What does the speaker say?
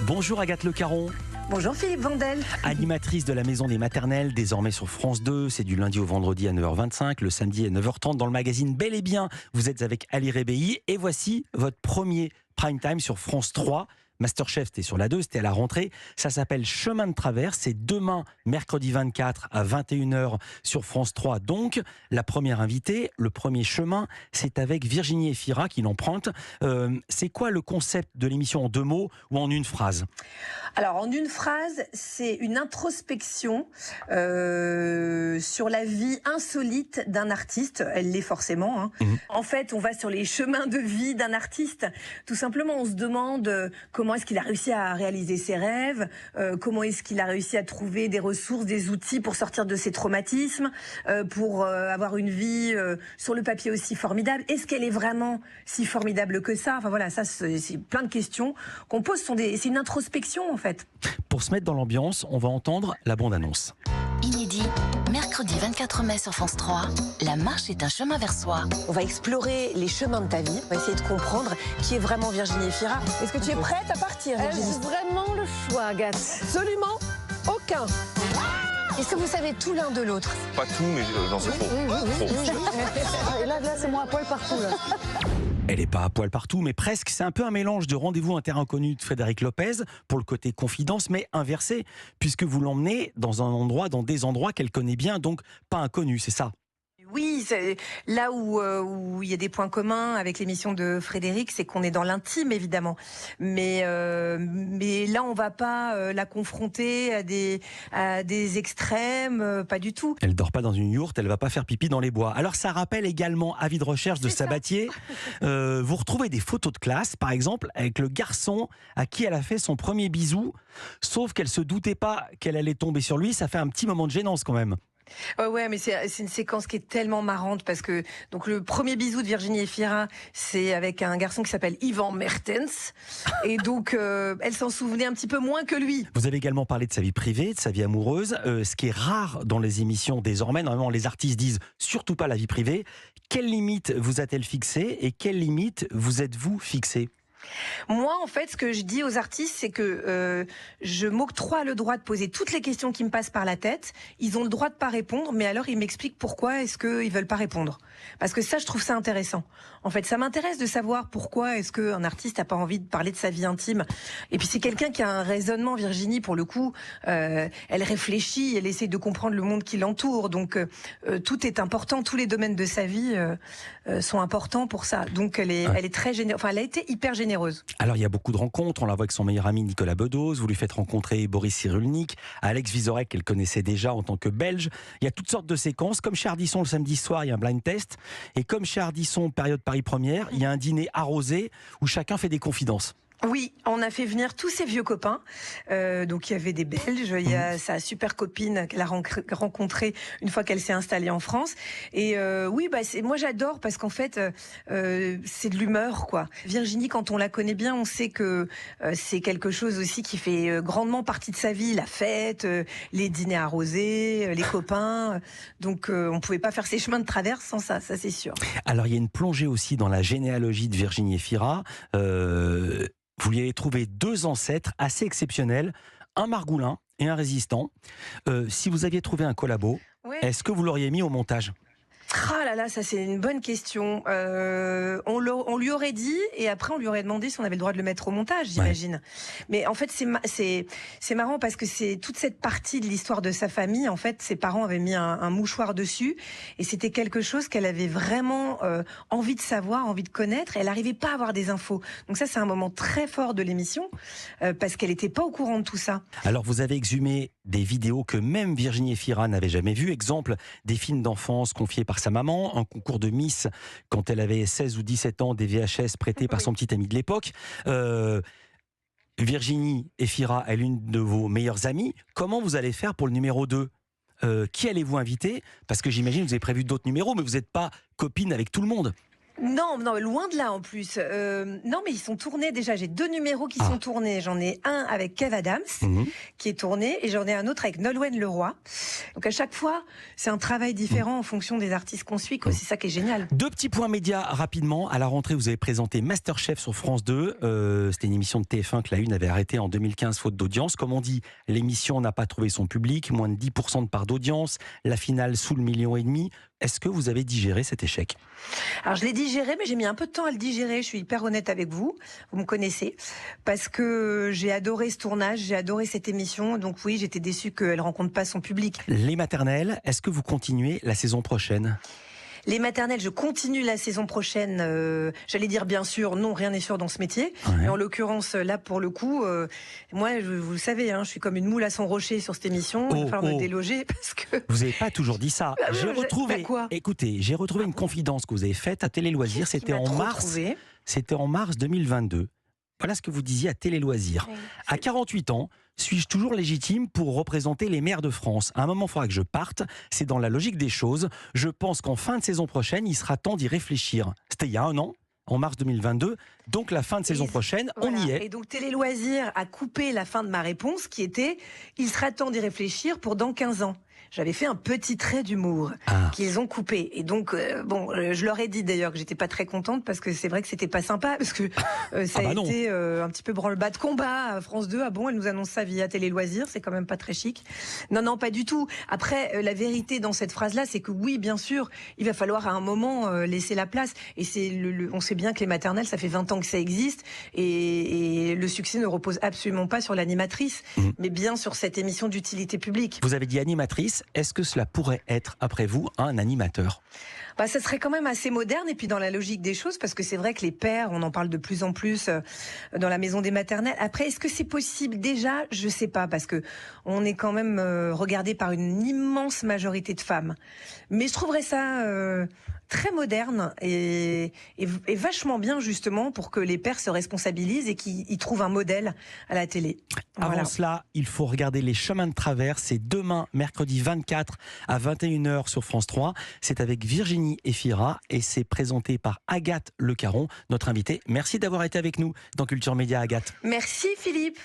Bonjour Agathe Le Caron. Bonjour Philippe Vandel. Animatrice de la Maison des Maternelles, désormais sur France 2. C'est du lundi au vendredi à 9h25, le samedi à 9h30 dans le magazine Bel et Bien. Vous êtes avec Ali Rebéi et voici votre premier prime time sur France 3. Masterchef, c'était sur la 2, c'était à la rentrée. Ça s'appelle Chemin de Traverse. C'est demain, mercredi 24 à 21h sur France 3. Donc, la première invitée, le premier chemin, c'est avec Virginie Efira qui l'emprunte. C'est quoi le concept de l'émission en 2 mots ou en une phrase ? Alors, en une phrase, c'est une introspection sur la vie insolite d'un artiste. Elle l'est forcément. Hein. En fait, on va sur les chemins de vie d'un artiste. Tout simplement, on se demande comment est-ce qu'il a réussi à réaliser ses rêves, comment est-ce qu'il a réussi à trouver des ressources, des outils pour sortir de ses traumatismes, pour avoir une vie sur le papier aussi formidable. Est-ce qu'elle est vraiment si formidable que ça ? Enfin voilà, ça c'est plein de questions qu'on pose. C'est une introspection en fait. Pour se mettre dans l'ambiance, on va entendre la bande-annonce. Inédit, mercredi 24 mai sur France 3, la marche est un chemin vers soi. On va explorer les chemins de ta vie. On va essayer de comprendre qui est vraiment Virginie Efira. Est-ce que tu es prête à partir, Virginie ? Est-ce vraiment le choix, Agathe ? Absolument aucun. Est-ce que vous savez tout l'un de l'autre ? Pas tout, mais j'en sais trop. Et là c'est moi à poil partout. Là. Elle n'est pas à poil partout, mais presque. C'est un peu un mélange de Rendez-vous un terrain inconnu de Frédéric Lopez pour le côté confidence, mais inversé, puisque vous l'emmenez dans des endroits qu'elle connaît bien, donc pas inconnus, c'est ça ? Oui, c'est là où il y a des points communs avec l'émission de Frédéric, c'est qu'on est dans l'intime évidemment, mais là on va pas la confronter à des extrêmes, pas du tout. Elle dort pas dans une yourte, elle va pas faire pipi dans les bois. Alors ça rappelle également Avis de recherche de Sabatier. Vous retrouvez des photos de classe, par exemple, avec le garçon à qui elle a fait son premier bisou, sauf qu'elle se doutait pas qu'elle allait tomber sur lui. Ça fait un petit moment de gênance quand même. Ouais, mais c'est une séquence qui est tellement marrante parce que donc le premier bisou de Virginie Efira, c'est avec un garçon qui s'appelle Ivan Mertens et donc elle s'en souvenait un petit peu moins que lui. Vous avez également parlé de sa vie privée, de sa vie amoureuse, ce qui est rare dans les émissions désormais. Normalement, les artistes disent surtout pas la vie privée. Quelle limite vous a-t-elle fixée et quelle limite vous êtes-vous fixée ? Moi, en fait, ce que je dis aux artistes, c'est que je m'octroie le droit de poser toutes les questions qui me passent par la tête. Ils ont le droit de pas répondre, mais alors ils m'expliquent pourquoi est-ce qu'ils veulent pas répondre. Parce que ça, je trouve ça intéressant. En fait, ça m'intéresse de savoir pourquoi est-ce qu'un artiste a pas envie de parler de sa vie intime. Et puis c'est quelqu'un qui a un raisonnement, Virginie, pour le coup. Elle réfléchit, elle essaie de comprendre le monde qui l'entoure. Donc tout est important, tous les domaines de sa vie sont importants pour ça. Donc elle est très généreuse. Enfin, elle a été hyper généreuse. Alors il y a beaucoup de rencontres, on la voit avec son meilleur ami Nicolas Bedos, vous lui faites rencontrer Boris Cyrulnik, Alex Vizorek qu'elle connaissait déjà en tant que Belge. Il y a toutes sortes de séquences, comme chez Ardisson le samedi soir il y a un blind test, et comme chez Ardisson période Paris Première, il y a un dîner arrosé où chacun fait des confidences. Oui, on a fait venir tous ses vieux copains. Donc il y avait des Belges, il y a sa super copine qu'elle a rencontrée une fois qu'elle s'est installée en France. Et oui, moi j'adore parce qu'en fait c'est de l'humeur quoi. Virginie, quand on la connaît bien, on sait que c'est quelque chose aussi qui fait grandement partie de sa vie, la fête, les dîners arrosés, les copains. Donc on pouvait pas faire ses chemins de traverse sans ça c'est sûr. Alors il y a une plongée aussi dans la généalogie de Virginie Efira. Vous lui avez trouvé 2 ancêtres assez exceptionnels, un margoulin et un résistant. Si vous aviez trouvé un collabo, Est-ce que vous l'auriez mis au montage ? Ah là là, ça c'est une bonne question. On lui aurait dit et après on lui aurait demandé si on avait le droit de le mettre au montage, j'imagine. Ouais. Mais en fait c'est marrant parce que c'est toute cette partie de l'histoire de sa famille. En fait, ses parents avaient mis un mouchoir dessus et c'était quelque chose qu'elle avait vraiment envie de savoir, envie de connaître. Et elle n'arrivait pas à avoir des infos. Donc ça c'est un moment très fort de l'émission parce qu'elle n'était pas au courant de tout ça. Alors vous avez exhumé des vidéos que même Virginie Efira n'avait jamais vues. Exemple, des films d'enfance confiés par sa maman, un concours de Miss quand elle avait 16 ou 17 ans, des VHS prêtés par son petit ami de l'époque. Virginie Efira est l'une de vos meilleures amies. Comment vous allez faire pour le numéro 2 ? Qui allez-vous inviter ? Parce que j'imagine que vous avez prévu d'autres numéros, mais vous n'êtes pas copine avec tout le monde. Non, non, loin de là en plus. Non, mais ils sont tournés déjà. J'ai 2 numéros qui sont tournés. J'en ai un avec Kev Adams qui est tourné et j'en ai un autre avec Nolwenn Leroy. Donc à chaque fois, c'est un travail différent en fonction des artistes qu'on suit. C'est ça qui est génial. 2 petits points médias rapidement. À la rentrée, vous avez présenté Masterchef sur France 2. C'était une émission de TF1 que la Une avait arrêtée en 2015 faute d'audience. Comme on dit, l'émission n'a pas trouvé son public, moins de 10% de part d'audience. La finale sous le 1,5 million. Est-ce que vous avez digéré cet échec ? Alors je l'ai digéré, mais j'ai mis un peu de temps à le digérer. Je suis hyper honnête avec vous. Vous me connaissez. Parce que j'ai adoré ce tournage, j'ai adoré cette émission. Donc oui, j'étais déçue qu'elle rencontre pas son public. Les maternelles, est-ce que vous continuez la saison prochaine ? Les maternelles, je continue la saison prochaine. J'allais dire bien sûr, non, rien n'est sûr dans ce métier. Ouais. Mais en l'occurrence, là, pour le coup, moi, vous le savez, je suis comme une moule à son rocher sur cette émission. Il va falloir me déloger parce que... Vous n'avez pas toujours dit ça. J'ai retrouvé, quoi écoutez, j'ai retrouvé une confidence que vous avez faite à Télé Loisirs. C'était en mars 2022. Voilà ce que vous disiez à Télé Loisirs. À 48 ans, suis-je toujours légitime pour représenter les maires de France ? À un moment, il faudra que je parte. C'est dans la logique des choses. Je pense qu'en fin de saison prochaine, il sera temps d'y réfléchir. C'était il y a 1 an, en mars 2022. Donc la fin de saison prochaine, on y est. Et donc Télé Loisirs a coupé la fin de ma réponse qui était « Il sera temps d'y réfléchir pour dans 15 ans ». J'avais fait un petit trait d'humour qu'ils ont coupé. Et donc, je leur ai dit d'ailleurs que j'étais pas très contente parce que c'est vrai que c'était pas sympa parce que ça a été un petit peu branle-bas de combat à France 2. Ah bon, elle nous annonce ça via Télé Loisirs, c'est quand même pas très chic. Non, pas du tout. Après, la vérité dans cette phrase-là, c'est que oui, bien sûr, il va falloir à un moment laisser la place. Et on sait bien que les maternelles, ça fait 20 ans que ça existe et le succès ne repose absolument pas sur l'animatrice, mais bien sur cette émission d'utilité publique. Vous avez dit animatrice. Est-ce que cela pourrait être, après vous, un animateur ? Ça serait quand même assez moderne et puis dans la logique des choses, parce que c'est vrai que les pères, on en parle de plus en plus dans la maison des maternelles. Après, est-ce que c'est possible déjà ? Je sais pas, parce que on est quand même regardé par une immense majorité de femmes. Mais je trouverais ça très moderne et vachement bien justement pour que les pères se responsabilisent et qu'ils trouvent un modèle à la télé. Avant cela, il faut regarder Les Chemins de Travers. C'est demain, mercredi 24 à 21h sur France 3. C'est avec Virginie Efira et c'est présenté par Agathe Le Caron, notre invitée. Merci d'avoir été avec nous dans Culture Média, Agathe. Merci Philippe.